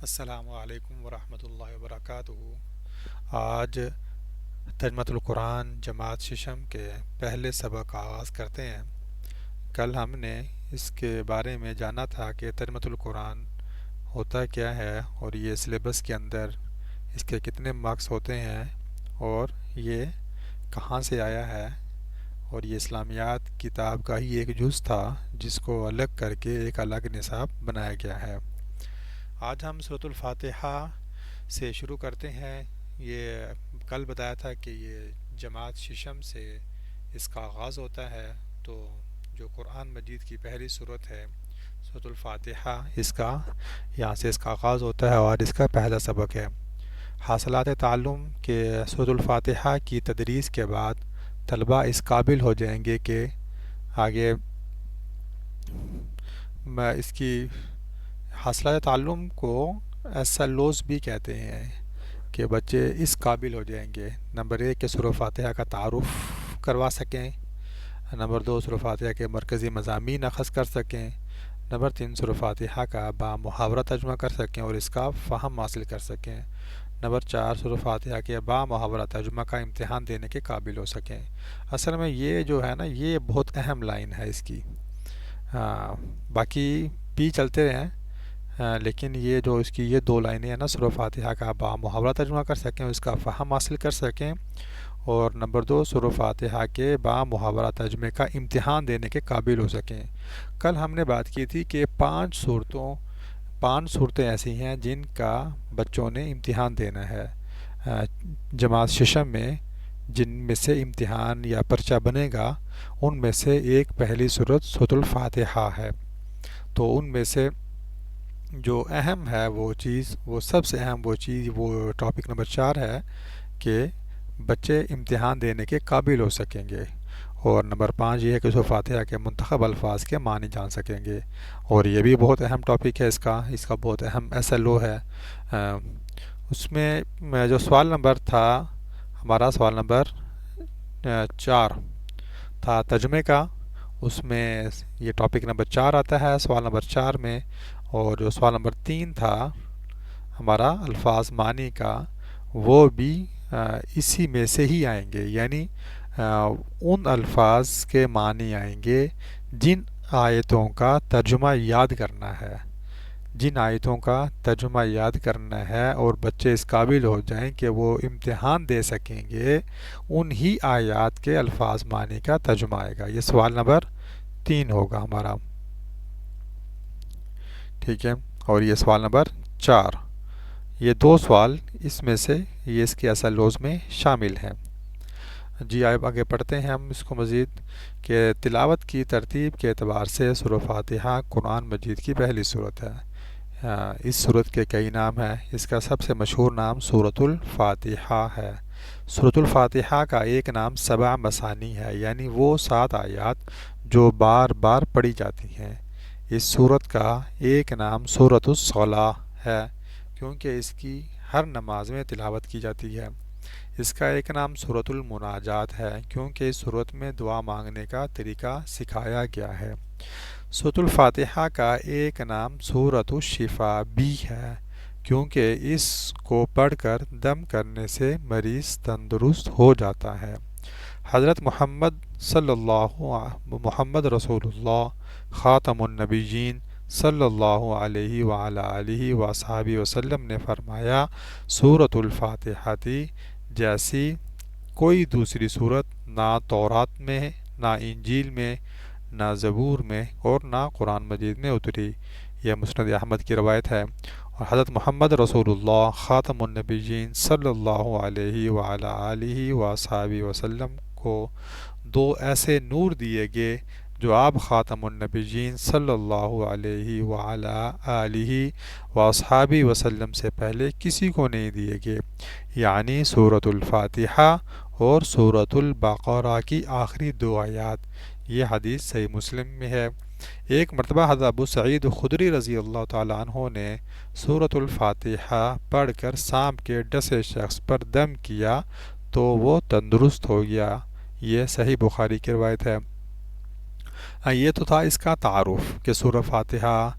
السلام علیکم ورحمۃ اللہ وبرکاتہ۔ آج ترجمۃ القرآن جماعت ششم کے پہلے سبق کا آغاز کرتے ہیں۔ کل ہم نے اس کے بارے میں جانا تھا کہ ترجمۃ القرآن ہوتا کیا ہے اور یہ سلیبس کے اندر اس کے کتنے مارکس ہوتے ہیں اور یہ کہاں سے آیا ہے، اور یہ اسلامیات کتاب کا ہی ایک جز تھا جس کو الگ کر کے ایک الگ نصاب بنایا گیا ہے۔ آج ہم سورۃ الفاتحہ سے شروع کرتے ہیں۔ یہ کل بتایا تھا کہ یہ جماعت ششم سے اس کا آغاز ہوتا ہے، تو جو قرآن مجید کی پہلی سورت ہے سورۃ الفاتحہ، یہاں سے اس کا آغاز ہوتا ہے اور اس کا پہلا سبق ہے۔ حاصلات تعلم کے سورۃ الفاتحہ کی تدریس کے بعد طلبہ اس قابل ہو جائیں گے کہ آگے اس کی حاصلات تعلم کو ایس ایل اوز بھی کہتے ہیں کہ بچے اس قابل ہو جائیں گے، نمبر 1 کہ سورۃ فاتحہ کا تعارف کروا سکیں، نمبر 2 سورۃ فاتحہ کے مرکزی مضامین اخذ کر سکیں، نمبر 3 سورۃ فاتحہ کا بامحاورہ ترجمہ کر سکیں اور اس کا فہم حاصل کر سکیں، نمبر 4 سورۃ فاتحہ کے بامحاورہ ترجمہ کا امتحان دینے کے قابل ہو سکیں۔ اصل میں یہ جو ہے نا، یہ بہت اہم لائن ہے اس کی۔ باقی بھی چلتے رہیں، لیکن یہ جو اس کی یہ 2 لائنیں ہیں نا، سورۃ فاتحہ کا بامحاورہ ترجمہ کر سکیں، اس کا فہم حاصل کر سکیں، اور نمبر 2 سورۃ فاتحہ کے بامحاورہ ترجمے کا امتحان دینے کے قابل ہو سکیں۔ کل ہم نے بات کی تھی کہ 5 صورتیں ایسی ہیں جن کا بچوں نے امتحان دینا ہے جماعت ششم میں، جن میں سے امتحان یا پرچہ بنے گا، ان میں سے ایک پہلی صورت سورۃ الفاتحہ ہے۔ تو ان میں سے جو اہم ہے وہ سب سے اہم وہ ٹاپک نمبر 4 ہے کہ بچے امتحان دینے کے قابل ہو سکیں گے، اور نمبر 5 یہ ہے کہ سورۃ فاتحہ کے منتخب الفاظ کے معنی جان سکیں گے، اور یہ بھی بہت اہم ٹاپک ہے اس کا بہت اہم ایس ایل او ہے۔ اس میں جو سوال نمبر تھا، ہمارا سوال نمبر 4 تھا ترجمے کا، اس میں یہ ٹاپک نمبر 4 آتا ہے سوال نمبر 4 میں، اور جو سوال نمبر 3 تھا ہمارا الفاظ معنی کا، وہ بھی اسی میں سے ہی آئیں گے، یعنی ان الفاظ کے معنی آئیں گے جن آیتوں کا ترجمہ یاد کرنا ہے، اور بچے اس قابل ہو جائیں کہ وہ امتحان دے سکیں گے، انہی آیات کے الفاظ معنی کا ترجمہ آئے گا۔ یہ سوال نمبر 3 ہوگا ہمارا، ٹھیک ہے۔ اور یہ سوال نمبر 4، یہ 2 سوال اس میں سے یہ اس کے اصل لوز میں شامل ہیں۔ جی آگے پڑھتے ہیں ہم اس کو مزید، کہ تلاوت کی ترتیب کے اعتبار سے سورۃ فاتحہ قرآن مجید کی پہلی سورت ہے۔ اس سورت کے کئی نام ہیں، اس کا سب سے مشہور نام سورۃ الفاتحہ ہے۔ سورۃ الفاتحہ کا ایک نام 7 مثانی ہے، یعنی وہ 7 آیات جو بار بار پڑھی جاتی ہیں۔ اس سورت کا ایک نام سورۃ الصلاۃ ہے، کیونکہ اس کی ہر نماز میں تلاوت کی جاتی ہے۔ اس کا ایک نام سورۃ المناجات ہے، کیونکہ اس سورت میں دعا مانگنے کا طریقہ سکھایا گیا ہے۔ سورۃ الفاتحہ کا ایک نام سورۃ الشفاء بھی ہے، کیونکہ اس کو پڑھ کر دم کرنے سے مریض تندرست ہو جاتا ہے۔ حضرت محمد رسول اللہ خاتم النبیین صلی اللہ علیہ وعلی آلہ وصحبہ وسلم نے فرمایا، سورۃ الفاتحہ جیسی کوئی دوسری صورت نہ تورات میں، نہ انجیل میں، نہ زبور میں، اور نہ قرآن مجید میں اتری۔ یہ مسند احمد کی روایت ہے، اور حضرت محمد رسول اللہ خاتم النبیین صلی اللہ علیہ وعلی آلہ وصحبہ وسلم کو 2 ایسے نور دیے گئے جو آپ خاتم النبیین صلی اللہ علیہ وعلی آلہ وصحبہ وسلم سے پہلے کسی کو نہیں دیے گئے، یعنی سورۃ الفاتحہ اور سورۃ البقرہ کی آخری 2 آیات۔ یہ حدیث صحیح مسلم میں ہے۔ ایک مرتبہ حضرت ابو سعید خدری رضی اللہ تعالیٰ عنہ نے سورۃ الفاتحہ پڑھ کر سانپ کے ڈسے شخص پر دم کیا تو وہ تندرست ہو گیا۔ یہ صحیح بخاری کی روایت ہے۔ یہ تو تھا اس کا تعارف کہ سورۃ فاتحہ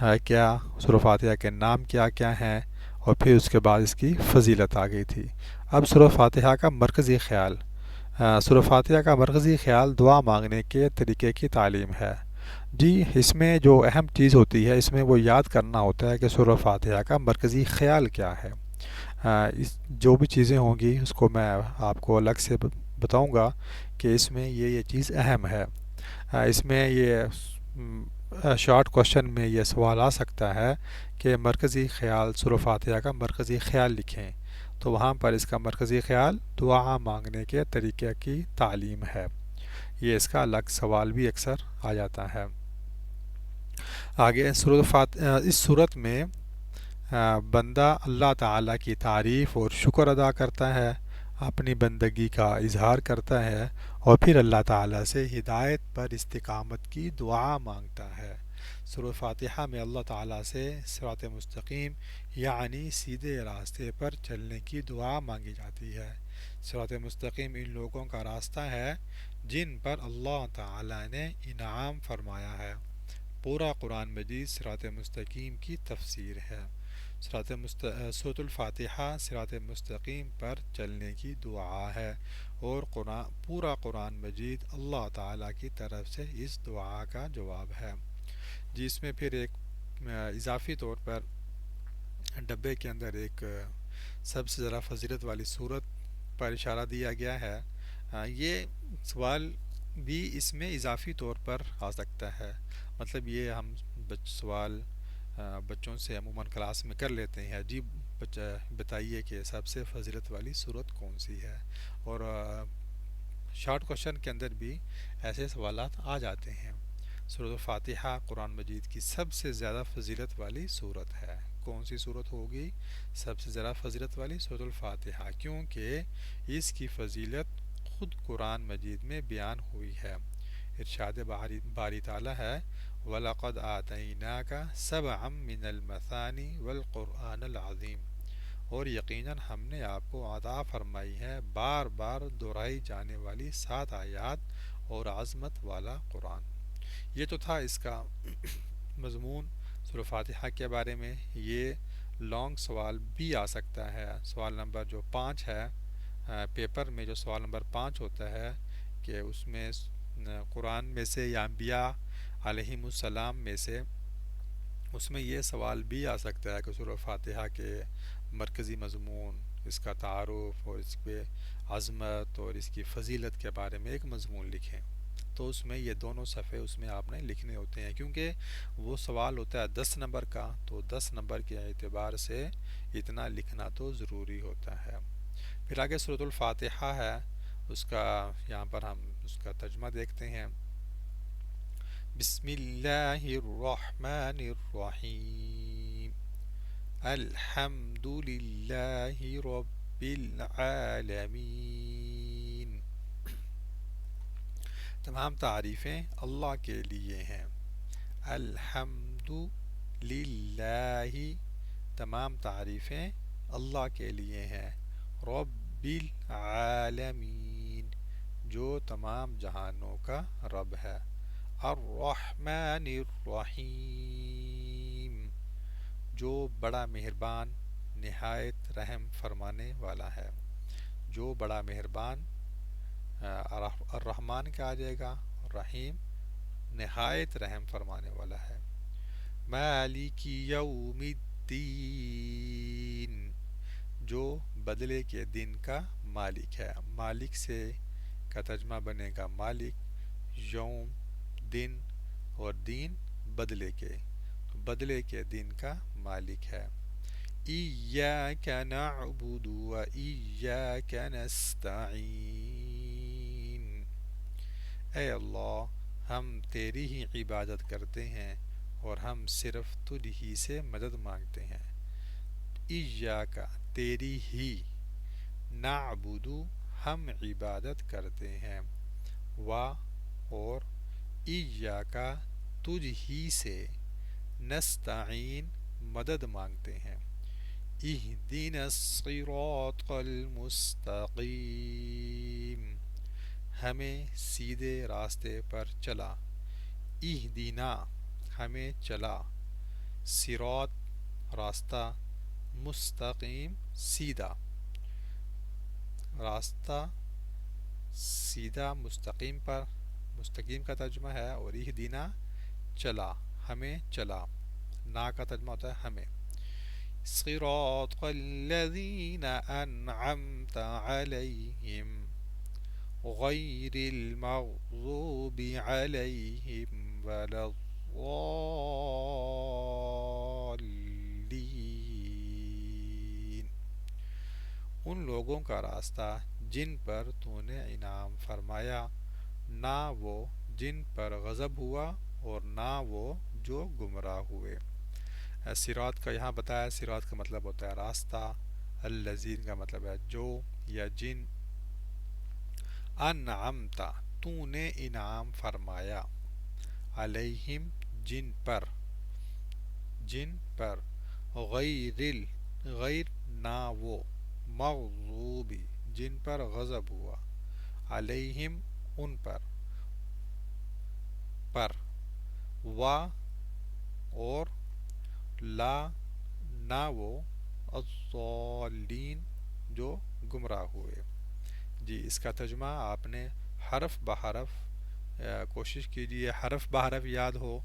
کیا سورہ فاتحہ کے نام کیا کیا ہیں، اور پھر اس کے بعد اس کی فضیلت آ گئی تھی۔ اب سورہ فاتحہ کا مرکزی خیال، سورہ فاتحہ کا مرکزی خیال دعا مانگنے کے طریقے کی تعلیم ہے۔ جی، اس میں جو اہم چیز ہوتی ہے، اس میں وہ یاد کرنا ہوتا ہے کہ سورہ فاتحہ کا مرکزی خیال کیا ہے۔ جو بھی چیزیں ہوں گی اس کو میں آپ کو الگ سے بتاؤں گا کہ اس میں یہ چیز اہم ہے۔ اس میں یہ شارٹ کوشچن میں یہ سوال آ سکتا ہے کہ مرکزی خیال سورہ فاتحہ کا مرکزی خیال لکھیں، تو وہاں پر اس کا مرکزی خیال دعا مانگنے کے طریقے کی تعلیم ہے۔ یہ اس کا الگ سوال بھی اکثر آ جاتا ہے۔ آگے اس صورت میں بندہ اللہ تعالیٰ کی تعریف اور شکر ادا کرتا ہے، اپنی بندگی کا اظہار کرتا ہے، اور پھر اللہ تعالیٰ سے ہدایت پر استقامت کی دعا مانگتا ہے۔ سورہ فاتحہ میں اللہ تعالیٰ سے صراط مستقیم یعنی سیدھے راستے پر چلنے کی دعا مانگی جاتی ہے۔ صراط مستقیم ان لوگوں کا راستہ ہے جن پر اللہ تعالیٰ نے انعام فرمایا ہے۔ پورا قرآن مجید صراط مستقیم کی تفسیر ہے۔ سورۃ الفاتحہ صراط مستقیم پر چلنے کی دعا ہے، اور پورا قرآن مجید اللہ تعالیٰ کی طرف سے اس دعا کا جواب ہے۔ جس میں پھر ایک اضافی طور پر ڈبے کے اندر ایک سب سے ذرا فضیلت والی صورت پر اشارہ دیا گیا ہے۔ یہ سوال بھی اس میں اضافی طور پر آ سکتا ہے، مطلب یہ ہم سوال بچوں سے عموماً کلاس میں کر لیتے ہیں، جی بتائیے کہ سب سے فضیلت والی صورت کون سی ہے، اور شارٹ کوشچن کے اندر بھی ایسے سوالات آ جاتے ہیں۔ سورۃ الفاتحہ قرآن مجید کی سب سے زیادہ فضیلت والی صورت ہے۔ کون سی صورت ہوگی سب سے زیادہ فضیلت والی؟ سورۃ الفاتحہ، کیونکہ اس کی فضیلت خود قرآن مجید میں بیان ہوئی ہے۔ ارشاد باری تعالیٰ ہے وَلَقَدْ آتَيْنَاكَ سَبْعًا مِّنَ الْمَثَانِي وَالْقُرْآنَ الْعَظِيمِ، اور یقیناً ہم نے آپ کو عطا فرمائی ہے بار بار دہرائی جانے والی 7 آیات اور عظمت والا قرآن۔ یہ تو تھا اس کا مضمون سورہ فاتحہ کے بارے میں۔ یہ لانگ سوال بھی آ سکتا ہے، سوال نمبر جو 5 ہے پیپر میں، جو سوال نمبر 5 ہوتا ہے کہ اس میں قرآن میں سے یا انبیاء علیہم السلام میں سے، اس میں یہ سوال بھی آ سکتا ہے کہ سورہ فاتحہ کے مرکزی مضمون، اس کا تعارف اور اس پہ عظمت اور اس کی فضیلت کے بارے میں ایک مضمون لکھیں، تو اس میں یہ دونوں صفحے اس میں آپ نے لکھنے ہوتے ہیں، کیونکہ وہ سوال ہوتا ہے 10 نمبر کا، تو 10 نمبر کے اعتبار سے اتنا لکھنا تو ضروری ہوتا ہے۔ پھر آگے سورۃ الفاتحہ ہے، اس کا یہاں پر ہم اس کا ترجمہ دیکھتے ہیں۔ بسم اللہ الرحمن الرحیم، الحمد للہ رب العالمین، تمام تعریفیں اللہ کے لیے ہیں۔ الحمد للہ، تمام تعریفیں اللہ کے لیے ہیں۔ رب العالمین، جو تمام جہانوں کا رب ہے۔ الرحمن الرحیم، جو بڑا مہربان نہایت رحم فرمانے والا ہے۔ جو بڑا مہربان الرحمن کا آ جائے گا، رحیم نہایت رحم فرمانے والا ہے۔ مالک یوم الدین، جو بدلے کے دن کا مالک ہے۔ مالک سے کا ترجمہ بنے گا مالک، یوم دن، اور دین بدلے کے، تو بدلے کے دن کا مالک ہے۔ ایاک نعبد و ایاک نستعین، اے اللہ ہم تیری ہی عبادت کرتے ہیں اور ہم صرف تجھ ہی سے مدد مانگتے ہیں۔ ایاک، تیری ہی، نعبد، ہم عبادت کرتے ہیں، و، اور، ایاک، تجھ ہی سے، نستعین، مدد مانگتے ہیں۔ اہدنا الصراط المستقیم، ہمیں سیدھے راستے پر چلا۔ اہدنا، ہمیں چلا، صراط راستہ، مستقیم سیدھا، راستہ سیدھا مستقیم پر، مستقیم کا ترجمہ ہے، اور اہدینا چلا، ہمیں چلا، نا کا ترجمہ ہوتا ہے ہمیں، صراط الذین انعمت علیہم غیر المغضوب علیہم ولا الضالین، ان لوگوں کا راستہ جن پر تو نے انعام فرمایا، نہ وہ جن پر غضب ہوا اور نہ وہ جو گمراہ ہوئے۔ صراط کا یہاں بتایا، صراط کا مطلب ہوتا ہے راستہ، الذین کا مطلب ہے جو یا جن، انعمتا تو نے انعام فرمایا، علیہم جن پر، جن پر، غیر نہ وہ، مغضوبی جن پر غضب ہوا، علیہم ان پر، و اور لا نہ وہ، الضالین جو گمراہ ہوئے۔ جی اس کا ترجمہ آپ نے حرف بحرف کوشش کیجئے، حرف بحرف یاد ہو،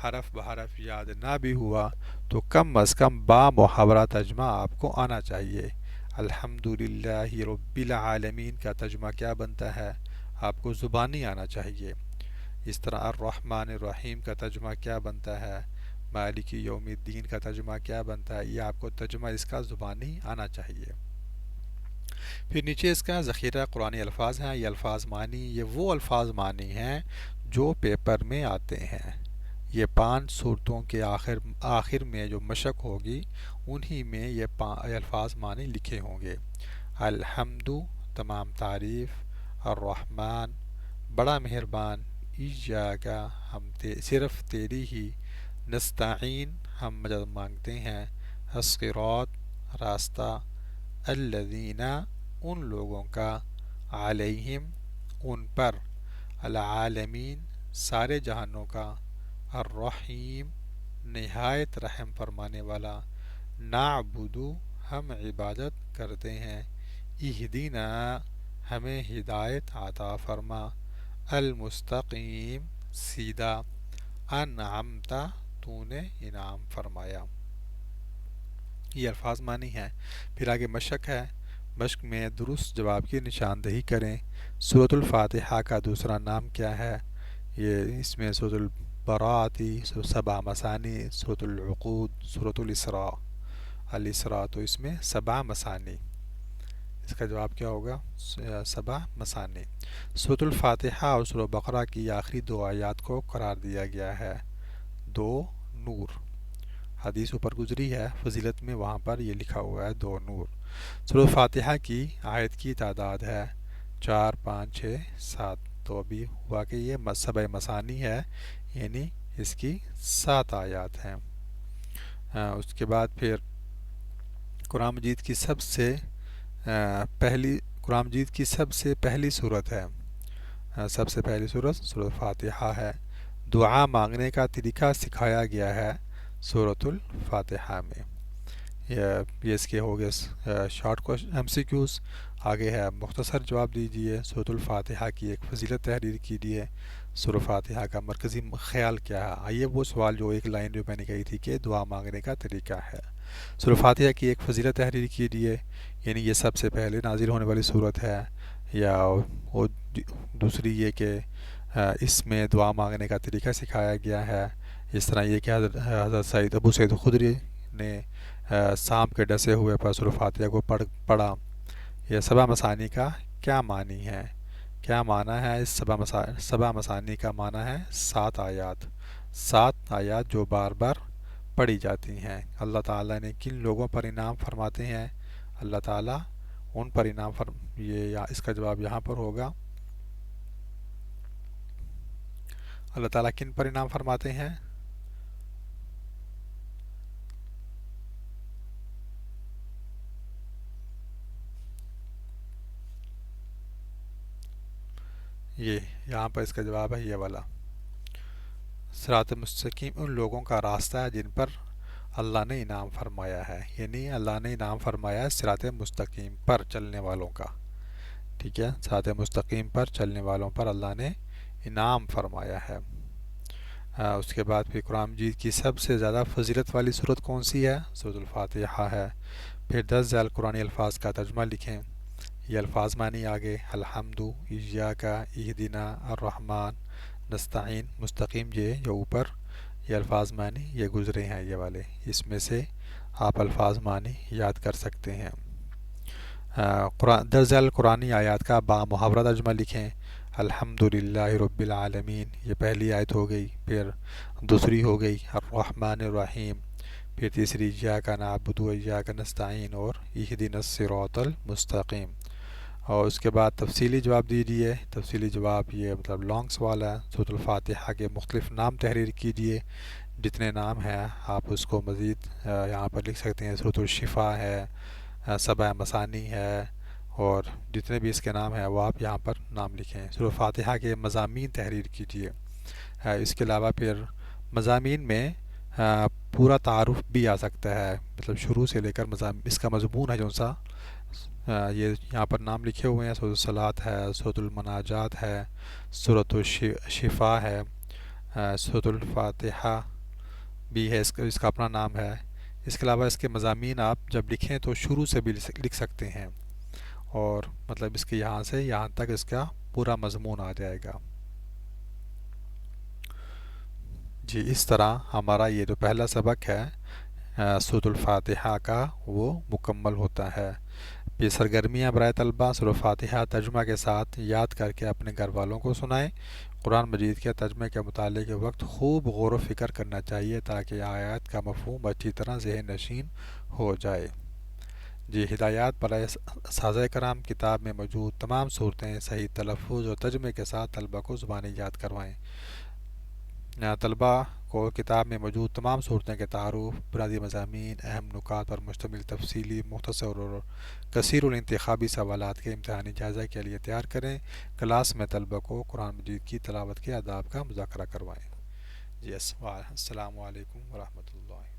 حرف بحرف یاد نہ بھی ہوا تو کم از کم با محاورہ ترجمہ آپ کو آنا چاہیے۔ الحمدللہ رب العالمین کا ترجمہ کیا بنتا ہے آپ کو زبانی آنا چاہیے۔ اس طرح الرحمن الرحیم کا ترجمہ کیا بنتا ہے، مالک یوم الدین کا ترجمہ کیا بنتا ہے، یہ آپ کو ترجمہ اس کا زبانی آنا چاہیے۔ پھر نیچے اس کا ذخیرہ قرآنی الفاظ ہیں، یہ الفاظ معنی، یہ وہ الفاظ معنی ہیں جو پیپر میں آتے ہیں۔ یہ 5 صورتوں کے آخر میں جو مشق ہوگی انہی میں یہ الفاظ معنی لکھے ہوں گے۔ الحمد تمام تعریف، الرحمن بڑا مہربان، ایاک ہم صرف تیری ہی، نستعین ہم مدد مانگتے ہیں، الصراط راستہ، الذین ان لوگوں کا، علیہم ان پر، العالمین سارے جہانوں کا، الرحیم نہایت رحم فرمانے والا، نعبد ہم عبادت کرتے ہیں، اہدینا ہمیں ہدایت عطا فرما، المستقیم سیدھا، انعمتا تو نے انعام فرمایا۔ یہ الفاظ معنی ہیں۔ پھر آگے مشق ہے، مشق میں درست جواب کی نشاندہی کریں۔ سورۃ الفاتحہ کا دوسرا نام کیا ہے؟ یہ اس میں سورۃ البراءۃ، سبع مثانی، سورۃ العقود، سورۃ الاسراء، الاسراء تو اس میں 7 مثانی، اس کا جواب کیا ہوگا؟ 7 مثانی۔ سورۃ الفاتحہ اور سورۃ بقرہ کی آخری 2 آیات کو قرار دیا گیا ہے 2 نور، حدیث اوپر گزری ہے فضیلت میں، وہاں پر یہ لکھا ہوا ہے 2 نور۔ سورۃ الفاتحہ کی آیت کی تعداد ہے 4 5 6 7، تو ابھی ہوا کہ یہ 7 مثانی ہے، یعنی اس کی 7 آیات ہیں۔ اس کے بعد پھر قرآن مجید کی سب سے پہلی صورت ہے، سب سے پہلی صورت سورۃ فاتحہ ہے۔ دعا مانگنے کا طریقہ سکھایا گیا ہے سورۃ الفاتحہ میں۔ یہ اس کے ہو گئے شارٹ MCQs۔ آگے ہے مختصر جواب دیجیے، سورۃ الفاتحہ کی ایک فضیلت تحریر کیجیے، سورۃ فاتحہ کا مرکزی خیال کیا ہے؟ آئیے وہ سوال جو ایک لائن جو میں نے کہی تھی کہ دعا مانگنے کا طریقہ ہے، سورۃ فاتحہ کی ایک فضیلت تحریر کیجیے، یعنی یہ سب سے پہلے نازل ہونے والی صورت ہے، یا وہ دوسری یہ کہ اس میں دعا مانگنے کا طریقہ سکھایا گیا ہے، اس طرح یہ کہ حضرت ابو سعید خدری نے سانپ کے ڈسے ہوئے پر سورۃ فاتحہ کو پڑھا۔ یہ 7 مثانی کا کیا معنی ہے؟ کیا معنی ہے اس 7 مثانی کا؟ معنی ہے 7 آیات، 7 آیات جو بار بار پڑھی جاتی ہیں۔ اللہ تعالیٰ نے کن لوگوں پر انعام فرماتے ہیں؟ اللہ تعالیٰ ان پر انعام یہ اس کا جواب یہاں پر ہوگا، اللہ تعالیٰ کن پر انعام فرماتے ہیں؟ یہ یہاں پر اس کا جواب ہے یہ والا، صراط مستقیم ان لوگوں کا راستہ ہے جن پر اللہ نے انعام فرمایا ہے، یعنی اللہ نے انعام فرمایا ہے صراط مستقیم پر چلنے والوں کا، ٹھیک ہے، صراط مستقیم پر چلنے والوں پر اللہ نے انعام فرمایا ہے۔ اس کے بعد پھر قرآن مجید کی سب سے زیادہ فضیلت والی صورت کون سی ہے؟ سورۃ الفاتحہ ہے۔ پھر 10 ذیل قرآنی الفاظ کا ترجمہ لکھیں۔ یہ الفاظ معنی آگے: الحمد، ایاک، اہدنا، الرحمن، نستعین، مستقیم، یہ اوپر یہ الفاظ معنی یہ گزرے ہیں یہ والے، اس میں سے آپ الفاظ معنی یاد کر سکتے ہیں۔ قرآن 10 ذیل قرآنی آیات کا با محاورہ ترجمہ لکھیں۔ الحمد للہ رب العالمین، یہ پہلی آیت ہو گئی۔ پھر دوسری ہو گئی الرحمن الرحیم، پھر تیسری ایاک نعبد و ایاک نستعین اور اہدنا الصراط المستقیم۔ اور اس کے بعد تفصیلی جواب دیجیے۔ تفصیلی جواب یہ مطلب لانگ سوال ہے۔ سورۃ الفاتحہ کے مختلف نام تحریر کیجیے، جتنے نام ہیں آپ اس کو مزید یہاں پر لکھ سکتے ہیں۔ سورۃ الشفا ہے، سبع مثانی ہے، اور جتنے بھی اس کے نام ہیں وہ آپ یہاں پر نام لکھیں۔ سورۃ الفاتحہ کے مضامین تحریر کیجیے۔ اس کے علاوہ پھر مضامین میں پورا تعارف بھی آ سکتا ہے، مطلب شروع سے لے کر اس کا مضمون ہے جو سا یہ یہاں پر نام لکھے ہوئے ہیں۔ سورۃ الصلاۃ ہے، سورۃ المناجات ہے، سورۃ الشفا ہے، سورۃ الفاتحہ بھی ہے، اس کا اپنا نام ہے۔ اس کے علاوہ اس کے مضامین آپ جب لکھیں تو شروع سے بھی لکھ سکتے ہیں، اور مطلب اس کے یہاں سے یہاں تک اس کا پورا مضمون آ جائے گا۔ جی، اس طرح ہمارا یہ جو پہلا سبق ہے سورۃ الفاتحہ کا وہ مکمل ہوتا ہے۔ یہ سرگرمیاں برائے طلبہ سورۃ الفاتحہ ترجمہ کے ساتھ یاد کر کے اپنے گھر والوں کو سنائیں۔ قرآن مجید کے ترجمے کے مطالعے کے وقت خوب غور و فکر کرنا چاہیے تاکہ آیات کا مفہوم اچھی طرح ذہن نشین ہو جائے۔ جی، ہدایات برائے اساتذہ کرام: کتاب میں موجود تمام صورتیں صحیح تلفظ اور ترجمے کے ساتھ طلبہ کو زبانی یاد کروائیں۔ طلبہ کو کتاب میں موجود تمام صورتیں کے تعارف، بنیادی مضامین، اہم نکات پر مشتمل تفصیلی، مختصر اور کثیر الانتخابی سوالات کے امتحانی جائزہ کے لیے تیار کریں۔ کلاس میں طلبہ کو قرآن مجید کی تلاوت کے آداب کا مذاکرہ کروائیں۔ جی، السلام علیکم ورحمۃ اللہ۔